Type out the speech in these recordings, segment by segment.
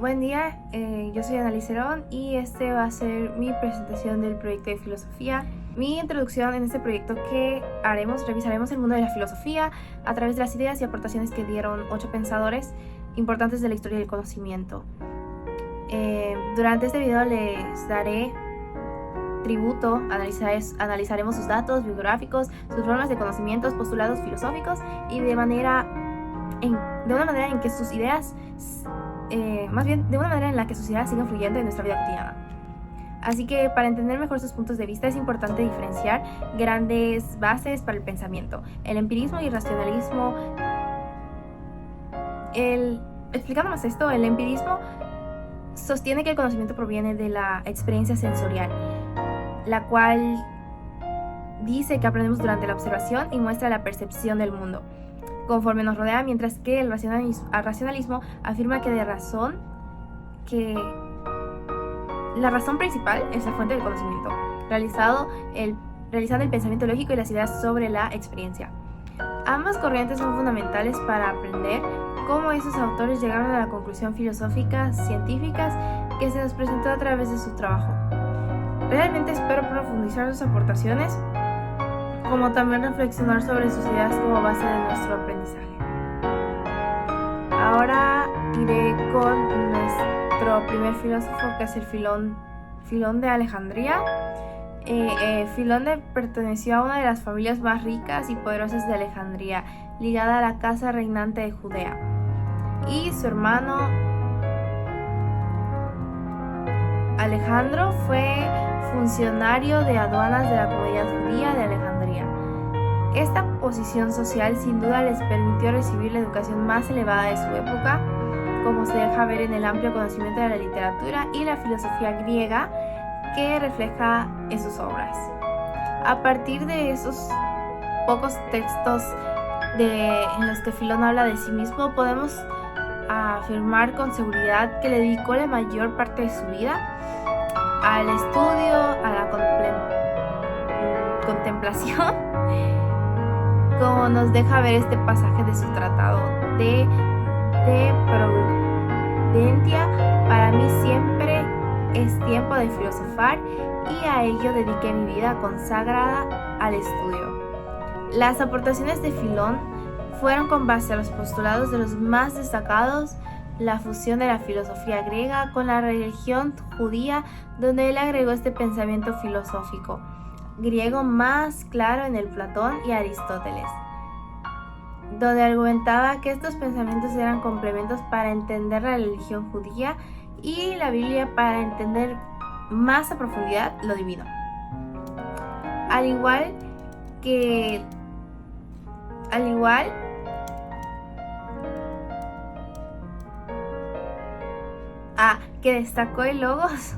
Buen día, yo soy Ana Licerón y este va a ser mi presentación del proyecto de filosofía. Mi introducción en este proyecto que revisaremos el mundo de la filosofía a través de las ideas y aportaciones que dieron 8 pensadores importantes de la historia del conocimiento. Durante este video les daré tributo, analizaremos sus datos biográficos, sus formas de conocimientos, postulados filosóficos y de una manera en que sus ideas, de una manera en la que sus ideas sigan fluyendo en nuestra vida cotidiana. Así que para entender mejor sus puntos de vista es importante diferenciar grandes bases para el pensamiento: el empirismo y el racionalismo. Explicando más esto, el empirismo sostiene que el conocimiento proviene de la experiencia sensorial, la cual dice que aprendemos durante la observación y muestra la percepción del mundo conforme nos rodea, mientras que el racionalismo afirma que la razón principal es la fuente del conocimiento, realizando el pensamiento lógico y las ideas sobre la experiencia. Ambas corrientes son fundamentales para aprender cómo esos autores llegaron a la conclusión filosóficas científicas que se nos presentó a través de su trabajo. Realmente espero profundizar sus aportaciones, como también reflexionar sobre sus ideas como base de nuestro aprendizaje. Ahora iré con nuestro primer filósofo, que es el Filón de Alejandría. Filón perteneció a una de las familias más ricas y poderosas de Alejandría, ligada a la casa reinante de Judea, y su hermano Alejandro fue funcionario de aduanas de la comunidad judía de Alejandría. Esta posición social sin duda les permitió recibir la educación más elevada de su época, como se deja ver en el amplio conocimiento de la literatura y la filosofía griega que refleja en sus obras. A partir de esos pocos textos en los que Filón habla de sí mismo, podemos afirmar con seguridad que le dedicó la mayor parte de su vida al estudio, a la contemplación, como nos deja ver este pasaje de su tratado de Prudentia. Para mí siempre es tiempo de filosofar y a ello dediqué mi vida consagrada al estudio. Las aportaciones de Filón fueron con base a los postulados de los más destacados: la fusión de la filosofía griega con la religión judía, donde él agregó este pensamiento filosófico griego más claro en el Platón y Aristóteles, donde argumentaba que estos pensamientos eran complementos para entender la religión judía y la Biblia para entender más a profundidad lo divino. Al igual que destacó el Logos,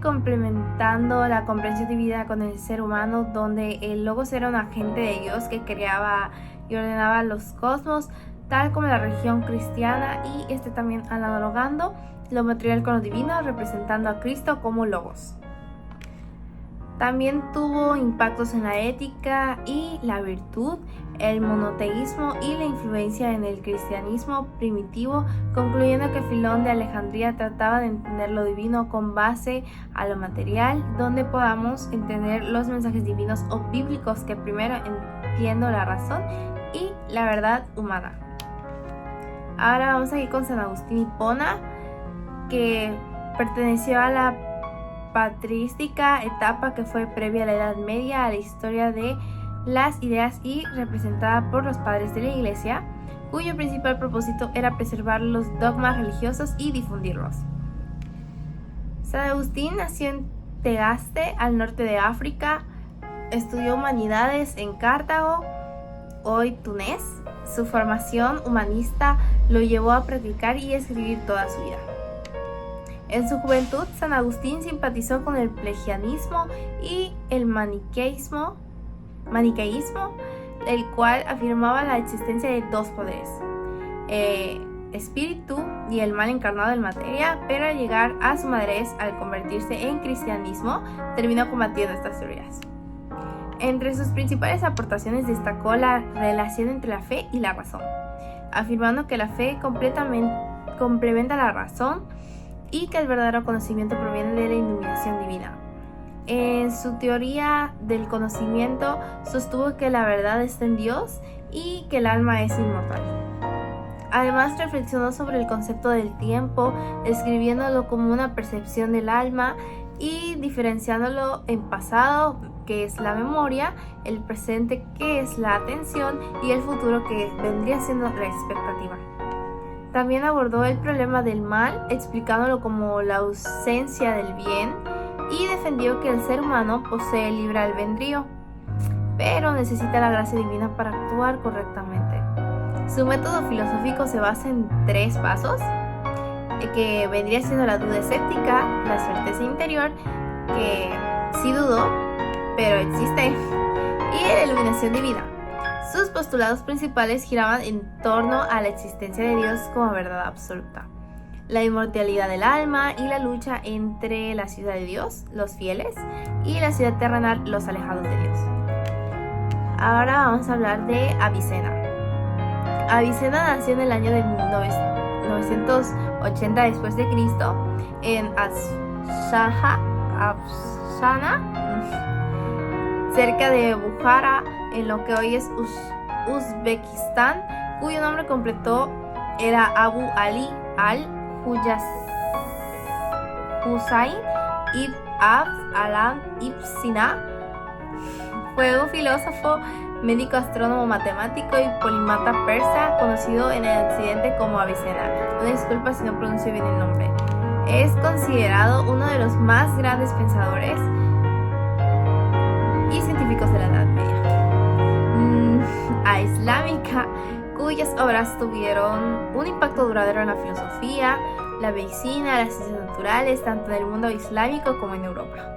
complementando la comprensión divina con el ser humano, donde el Logos era un agente de Dios que creaba y ordenaba los cosmos, tal como la religión cristiana, y también analogando lo material con lo divino, representando a Cristo como Logos. También tuvo impactos en la ética y la virtud, el monoteísmo y la influencia en el cristianismo primitivo, concluyendo que Filón de Alejandría trataba de entender lo divino con base a lo material, donde podamos entender los mensajes divinos o bíblicos que primero entiendo la razón y la verdad humana. Ahora vamos a ir con San Agustín Hipona, que perteneció a la patrística etapa que fue previa a la Edad Media, a la historia de las ideas y representada por los padres de la Iglesia, cuyo principal propósito era preservar los dogmas religiosos y difundirlos. San Agustín nació en Tegaste, al norte de África. Estudió humanidades en Cartago, hoy Túnez. Su formación humanista lo llevó a practicar y escribir toda su vida. En su juventud, San Agustín simpatizó con el pelagianismo y el maniqueísmo, el cual afirmaba la existencia de dos poderes, espíritu y el mal encarnado en materia, pero al llegar a su madurez, al convertirse en cristianismo, terminó combatiendo estas teorías. Entre sus principales aportaciones destacó la relación entre la fe y la razón, afirmando que la fe complementa la razón y que el verdadero conocimiento proviene de la iluminación divina. En su teoría del conocimiento sostuvo que la verdad está en Dios y que el alma es inmortal. Además reflexionó sobre el concepto del tiempo, describiéndolo como una percepción del alma y diferenciándolo en pasado, que es la memoria, el presente, que es la atención, y el futuro, que vendría siendo la expectativa. También abordó el problema del mal, explicándolo como la ausencia del bien, y defendió que el ser humano posee libre albedrío, pero necesita la gracia divina para actuar correctamente. Su método filosófico se basa en 3 pasos, que vendría siendo la duda escéptica, la certeza interior, que sí dudo, pero existe, y la iluminación divina. Sus postulados principales giraban en torno a la existencia de Dios como verdad absoluta, la inmortalidad del alma y la lucha entre la ciudad de Dios, los fieles, y la ciudad terrenal, los alejados de Dios. Ahora vamos a hablar de Avicena. Avicena nació en el año de 980 después de Cristo en Afshana, cerca de Bukhara, en lo que hoy es Uzbekistán, cuyo nombre completo era Abu Ali al-Husayn ibn Abd Alam ibn Sina. Fue un filósofo, médico, astrónomo, matemático y polímata persa, conocido en el occidente como Avicena. Una disculpa si no pronuncio bien el nombre. Es considerado uno de los más grandes pensadores y científicos de la Edad Media islámica, cuyas obras tuvieron un impacto duradero en la filosofía, la medicina, las ciencias naturales, tanto en el mundo islámico como en Europa.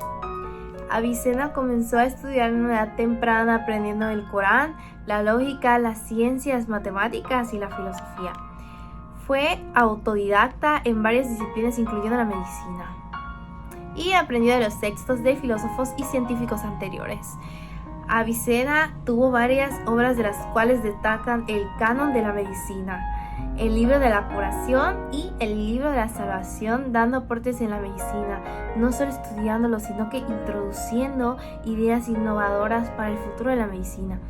Avicena comenzó a estudiar en una edad temprana, aprendiendo el Corán, la lógica, las ciencias matemáticas y la filosofía. Fue autodidacta en varias disciplinas, incluyendo la medicina, y aprendió de los textos de filósofos y científicos anteriores. Avicena tuvo varias obras, de las cuales destacan el Canon de la Medicina, el Libro de la Curación y el Libro de la Salvación, dando aportes en la medicina, no solo estudiándolo, sino que introduciendo ideas innovadoras para el futuro de la medicina.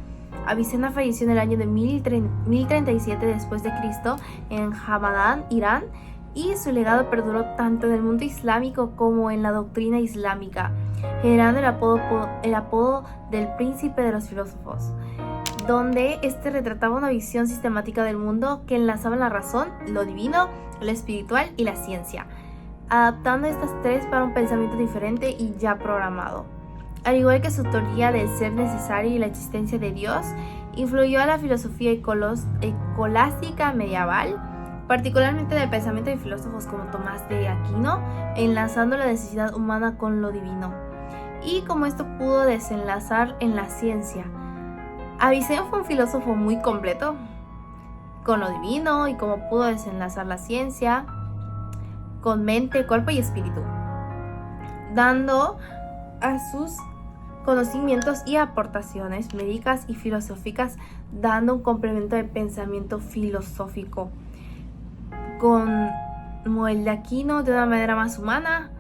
Avicena falleció en el año de 1037 después de Cristo en Hamadán, Irán, y su legado perduró tanto en el mundo islámico como en la doctrina islámica, generando el apodo del príncipe de los filósofos, donde retrataba una visión sistemática del mundo que enlazaba la razón, lo divino, lo espiritual y la ciencia, adaptando estas 3 para un pensamiento diferente y ya programado. Al igual que su teoría del ser necesario y la existencia de Dios, influyó a la filosofía escolástica medieval, particularmente del pensamiento de filósofos como Tomás de Aquino, enlazando la necesidad humana con lo divino, y cómo esto pudo desenlazar en la ciencia. Avicena fue un filósofo muy completo con lo divino y cómo pudo desenlazar la ciencia con mente, cuerpo y espíritu, dando a sus conocimientos y aportaciones médicas y filosóficas, dando un complemento de pensamiento filosófico como el de Aquino, de una manera más humana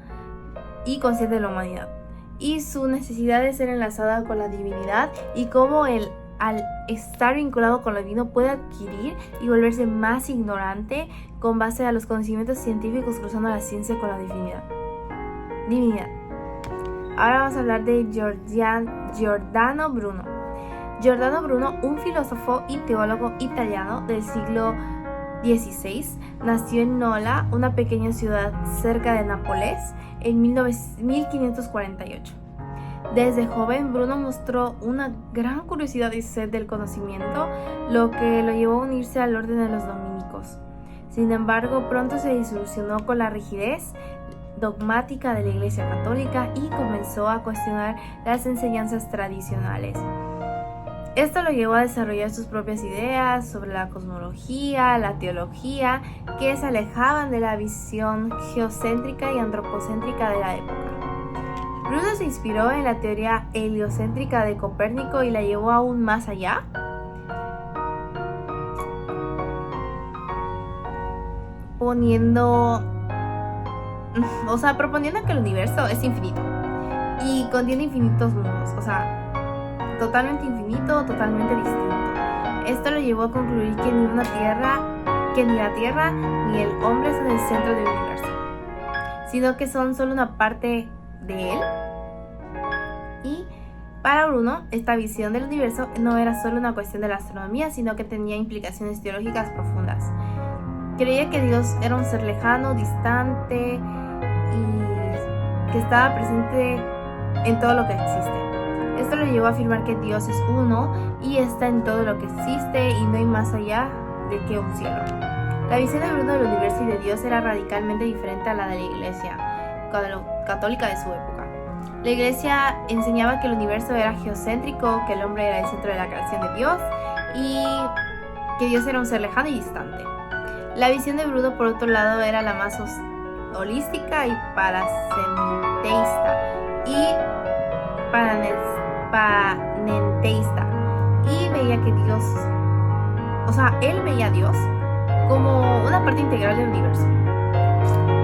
y consciente de la humanidad, y su necesidad de ser enlazada con la divinidad, y cómo al estar vinculado con lo divino puede adquirir y volverse más ignorante con base a los conocimientos científicos, cruzando la ciencia con la divinidad. Ahora vamos a hablar de Giordano Bruno. Giordano Bruno, un filósofo y teólogo italiano del siglo XVI, nació en Nola, una pequeña ciudad cerca de Nápoles, en 1548. Desde joven, Bruno mostró una gran curiosidad y sed del conocimiento, lo que lo llevó a unirse al orden de los dominicos. Sin embargo, pronto se desilusionó con la rigidez dogmática de la Iglesia Católica y comenzó a cuestionar las enseñanzas tradicionales. Esto lo llevó a desarrollar sus propias ideas sobre la cosmología, la teología, que se alejaban de la visión geocéntrica y antropocéntrica de la época. Bruno se inspiró en la teoría heliocéntrica de Copérnico y la llevó aún más allá. proponiendo que el universo es infinito y contiene infinitos mundos, o sea, totalmente infinito, totalmente distinto. Esto lo llevó a concluir que ni la Tierra ni el hombre son el centro del universo, sino que son solo una parte de él. Y para Bruno, esta visión del universo no era solo una cuestión de la astronomía, sino que tenía implicaciones teológicas profundas. Creía que Dios era un ser lejano, distante y que estaba presente en todo lo que existe. Esto lo llevó a afirmar que Dios es uno y está en todo lo que existe y no hay más allá de que un cielo. La visión de Bruno del universo y de Dios era radicalmente diferente a la de la Iglesia católica de su época. La Iglesia enseñaba que el universo era geocéntrico, que el hombre era el centro de la creación de Dios y que Dios era un ser lejano y distante. La visión de Bruno, por otro lado, era la más holística y panenteísta y veía que Dios, él veía a Dios como una parte integral del universo.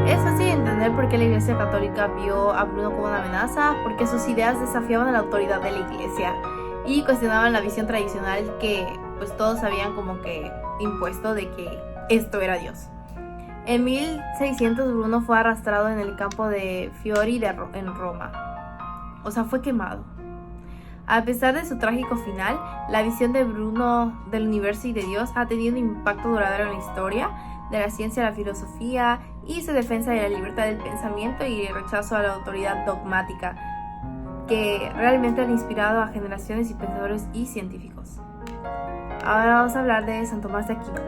Es fácil entender por qué la Iglesia católica vio a Bruno como una amenaza, porque sus ideas desafiaban a la autoridad de la Iglesia y cuestionaban la visión tradicional que pues todos habían como que impuesto de que esto era Dios. En 1600 Bruno fue arrastrado en el campo de Fiori en Roma. Fue quemado. A pesar de su trágico final, la visión de Bruno del universo y de Dios ha tenido un impacto duradero en la historia de la ciencia, la filosofía y su defensa de la libertad del pensamiento y el rechazo a la autoridad dogmática, que realmente han inspirado a generaciones de pensadores y científicos. Ahora vamos a hablar de San Tomás de Aquino.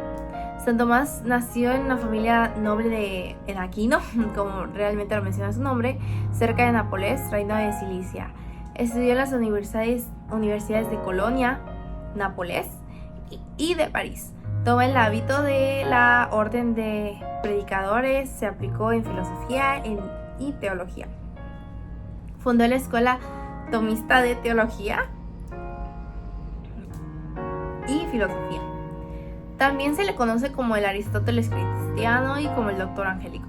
San Tomás nació en una familia noble en Aquino, como realmente lo menciona su nombre, cerca de Nápoles, reino de Cilicia. Estudió en las universidades de Colonia, Nápoles y de París. Tomó el hábito de la orden de predicadores, se aplicó en filosofía y teología. Fundó la escuela tomista de teología y filosofía. También se le conoce como el Aristóteles cristiano y como el Doctor Angélico.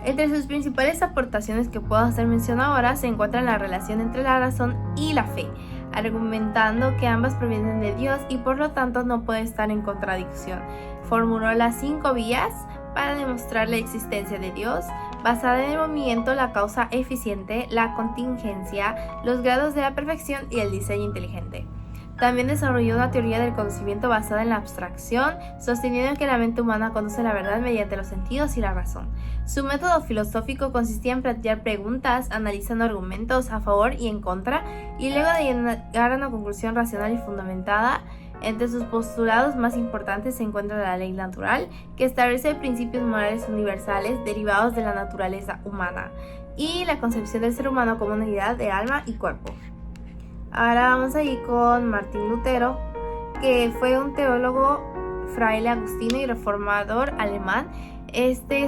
Entre sus principales aportaciones que puedo hacer mención ahora se encuentra la relación entre la razón y la fe, argumentando que ambas provienen de Dios y por lo tanto no puede estar en contradicción. Formuló las 5 vías para demostrar la existencia de Dios, basada en el movimiento, la causa eficiente, la contingencia, los grados de la perfección y el diseño inteligente. También desarrolló una teoría del conocimiento basada en la abstracción, sosteniendo que la mente humana conoce la verdad mediante los sentidos y la razón. Su método filosófico consistía en plantear preguntas, analizando argumentos a favor y en contra, y luego de llegar a una conclusión racional y fundamentada. Entre sus postulados más importantes se encuentra la ley natural, que establece principios morales universales derivados de la naturaleza humana, y la concepción del ser humano como una unidad de alma y cuerpo. Ahora vamos a ir con Martín Lutero, que fue un teólogo, fraile agustino y reformador alemán,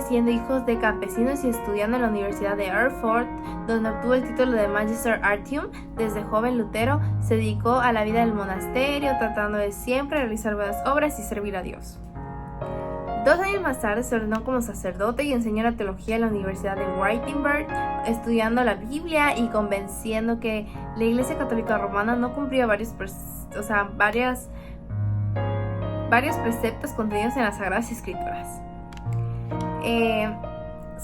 siendo hijo de campesinos y estudiando en la Universidad de Erfurt, donde obtuvo el título de Magister Artium. Desde joven Lutero se dedicó a la vida del monasterio, tratando de siempre realizar buenas obras y servir a Dios. 2 años más tarde se ordenó como sacerdote y enseñó la teología en la Universidad de Wittenberg, estudiando la Biblia y convenciendo que la Iglesia Católica Romana no cumplía varios preceptos contenidos en las Sagradas Escrituras.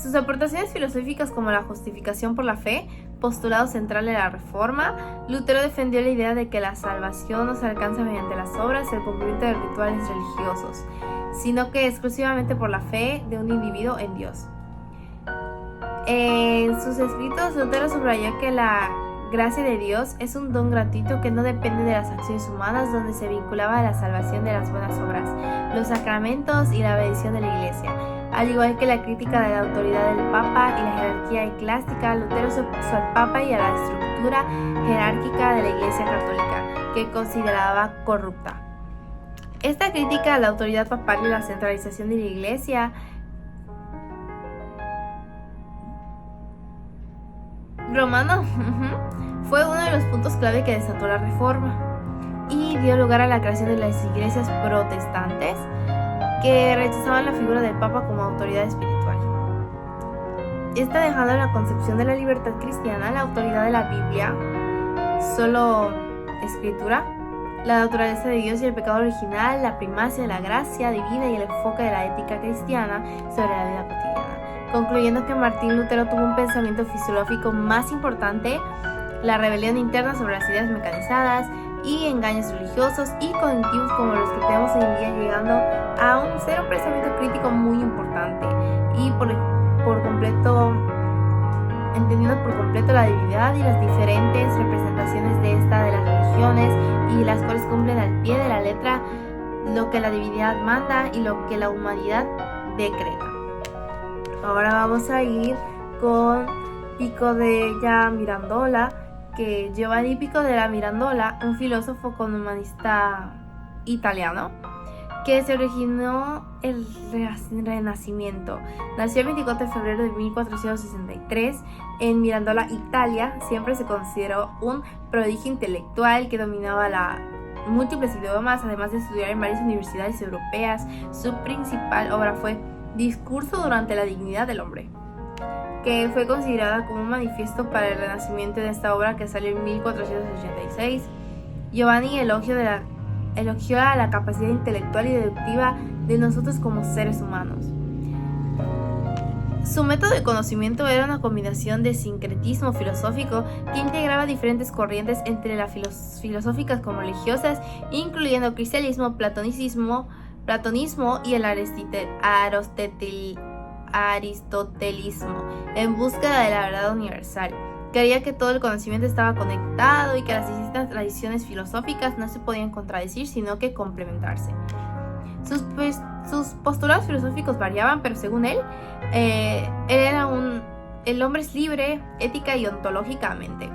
Sus aportaciones filosóficas, como la justificación por la fe, postulado central de la Reforma, Lutero defendió la idea de que la salvación no se alcanza mediante las obras y el cumplimiento de rituales religiosos, sino que exclusivamente por la fe de un individuo en Dios. En sus escritos, Lutero subrayó que la gracia de Dios es un don gratuito que no depende de las acciones humanas, donde se vinculaba a la salvación de las buenas obras, los sacramentos y la bendición de la Iglesia. Al igual que la crítica de la autoridad del Papa y la jerarquía eclesiástica, Lutero se opuso al Papa y a la estructura jerárquica de la Iglesia Católica, que consideraba corrupta. Esta crítica a la autoridad papal y la centralización de la Iglesia romana fue uno de los puntos clave que desató la Reforma y dio lugar a la creación de las iglesias protestantes, que rechazaban la figura del Papa como autoridad espiritual. Esta dejando la concepción de la libertad cristiana, la autoridad de la Biblia, solo escritura, la naturaleza de Dios y el pecado original, la primacia de la gracia divina y el enfoque de la ética cristiana sobre la vida cotidiana. Concluyendo que Martín Lutero tuvo un pensamiento filosófico más importante, la rebelión interna sobre las ideas mecanizadas y engaños religiosos y cognitivos como los que tenemos hoy en día, llegando a ser un pensamiento crítico muy importante y por completo, entendiendo por completo la divinidad y las diferentes representaciones de esta de las religiones, y las cuales cumplen al pie de la letra lo que la divinidad manda y lo que la humanidad decreta. Ahora vamos a ir con Pico della Mirandola, que Giovanni Pico della Mirandola, un filósofo con humanista italiano, que se originó el Renacimiento. Nació el 24 de febrero de 1463 en Mirandola, Italia. Siempre se consideró un prodigio intelectual que dominaba múltiples idiomas, además de estudiar en varias universidades europeas. Su principal obra fue Discurso durante la dignidad del hombre, que fue considerada como un manifiesto para el Renacimiento. De esta obra, que salió en 1486, Giovanni elogió a la capacidad intelectual y deductiva de nosotros como seres humanos. Su método de conocimiento era una combinación de sincretismo filosófico que integraba diferentes corrientes, entre las filosóficas como religiosas, incluyendo cristianismo, platonismo y el aristotelismo, en búsqueda de la verdad universal. Creía que todo el conocimiento estaba conectado y que las distintas tradiciones filosóficas no se podían contradecir, sino que complementarse. Sus postulados filosóficos variaban, pero según él era el hombre es libre, ética y ontológicamente,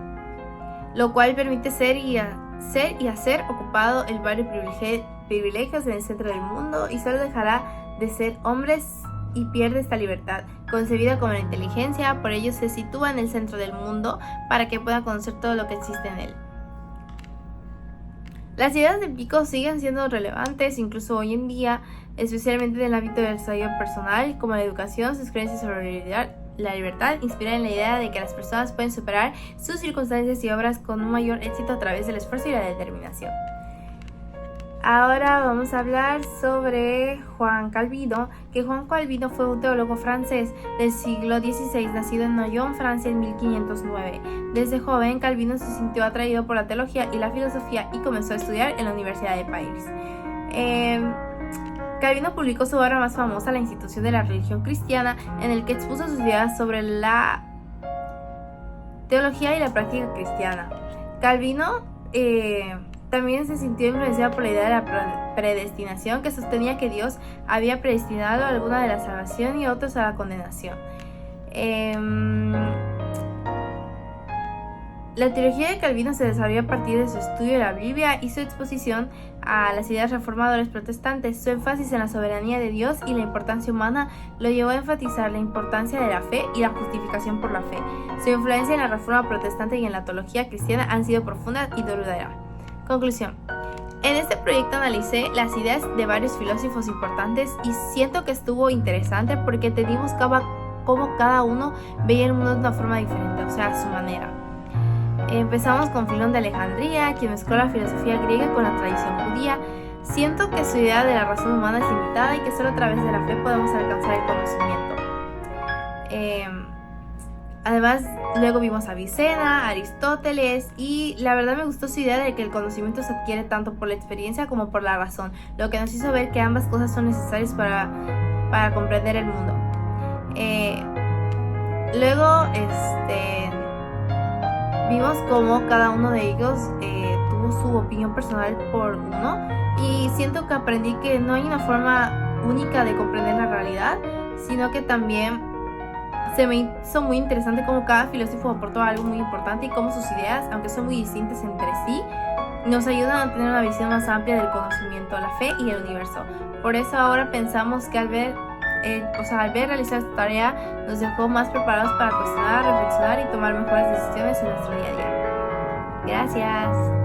lo cual permite ser y hacer ocupado el varios privilegios en el centro del mundo, y solo dejará de ser hombres y pierde esta libertad, concebida como la inteligencia. Por ello se sitúa en el centro del mundo para que pueda conocer todo lo que existe en él. Las ideas de Pico siguen siendo relevantes incluso hoy en día, especialmente en el ámbito del desarrollo personal, como la educación. Sus creencias sobre la libertad inspiran en la idea de que las personas pueden superar sus circunstancias y obras con un mayor éxito a través del esfuerzo y la determinación. Ahora vamos a hablar sobre Juan Calvino, que Juan Calvino fue un teólogo francés del siglo XVI, nacido en Noyon, Francia, en 1509. Desde joven, Calvino se sintió atraído por la teología y la filosofía y comenzó a estudiar en la Universidad de París. Calvino publicó su obra más famosa, La institución de la religión cristiana, en el que expuso sus ideas sobre la teología y la práctica cristiana. Calvino también se sintió influenciado por la idea de la predestinación, que sostenía que Dios había predestinado a alguna de la salvación y a otros a la condenación. La teología de Calvino se desarrolló a partir de su estudio de la Biblia y su exposición a las ideas reformadoras protestantes. Su énfasis en la soberanía de Dios y la importancia humana lo llevó a enfatizar la importancia de la fe y la justificación por la fe. Su influencia en la reforma protestante y en la teología cristiana han sido profunda y duradera. Conclusión. En este proyecto analicé las ideas de varios filósofos importantes y siento que estuvo interesante porque te buscaba cómo cada uno veía el mundo de una forma diferente, o sea, a su manera. Empezamos con Filón de Alejandría, quien mezcló la filosofía griega con la tradición judía. Siento que su idea de la razón humana es limitada y que solo a través de la fe podemos alcanzar el conocimiento. Además, luego vimos a Avicena, Aristóteles, y la verdad me gustó su idea de que el conocimiento se adquiere tanto por la experiencia como por la razón, lo que nos hizo ver que ambas cosas son necesarias para comprender el mundo. Luego, vimos cómo cada uno de ellos tuvo su opinión personal por uno, y siento que aprendí que no hay una forma única de comprender la realidad, sino que también se me hizo muy interesante cómo cada filósofo aportó algo muy importante y cómo sus ideas, aunque son muy distintas entre sí, nos ayudan a tener una visión más amplia del conocimiento, la fe y el universo. Por eso ahora pensamos que al ver realizar esta tarea nos dejó más preparados para cuestionar, reflexionar y tomar mejores decisiones en nuestro día a día. Gracias.